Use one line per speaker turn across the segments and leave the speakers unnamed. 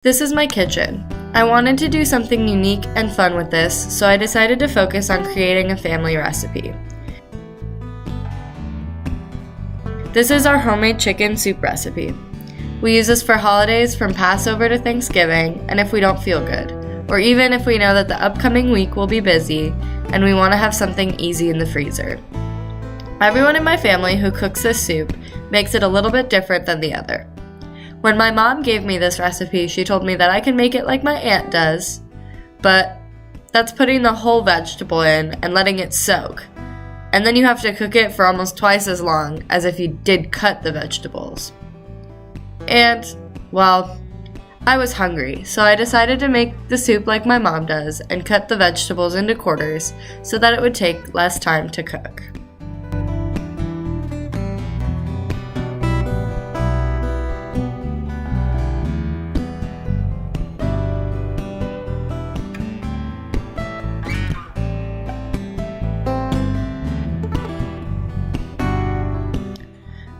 This is my kitchen. I wanted to do something unique and fun with this, so I decided to focus on creating a family recipe. This is our homemade chicken soup recipe. We use this for holidays from Passover to Thanksgiving, and if we don't feel good, or even if we know that the upcoming week will be busy and we want to have something easy in the freezer. Everyone in my family who cooks this soup makes it a little bit different than the other. When my mom gave me this recipe, she told me that I can make it like my aunt does, but that's putting the whole vegetable in and letting it soak. And then you have to cook it for almost twice as long as if you did cut the vegetables. And, well, I was hungry, so I decided to make the soup like my mom does and cut the vegetables into quarters so that it would take less time to cook.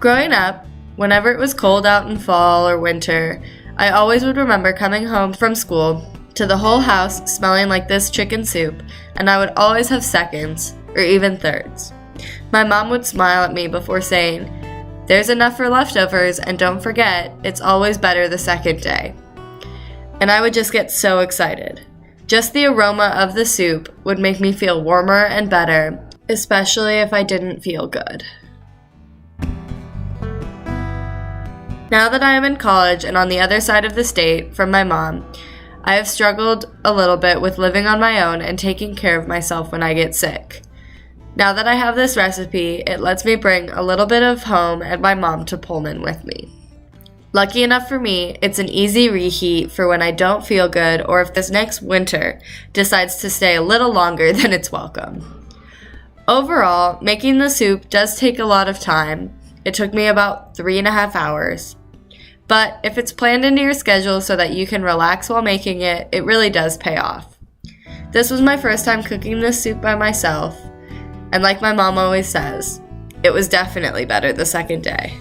Growing up, whenever it was cold out in fall or winter, I always would remember coming home from school to the whole house smelling like this chicken soup, and I would always have seconds, or even thirds. My mom would smile at me before saying, "There's enough for leftovers, and don't forget, it's always better the second day." And I would just get so excited. Just the aroma of the soup would make me feel warmer and better, especially if I didn't feel good. Now that I am in college and on the other side of the state from my mom, I have struggled a little bit with living on my own and taking care of myself when I get sick. Now that I have this recipe, it lets me bring a little bit of home and my mom to Pullman with me. Lucky enough for me, it's an easy reheat for when I don't feel good or if this next winter decides to stay a little longer than it's welcome. Overall, making the soup does take a lot of time. It took me about 3.5 hours. But if it's planned into your schedule so that you can relax while making it, it really does pay off. This was my first time cooking this soup by myself, and like my mom always says, it was definitely better the second day.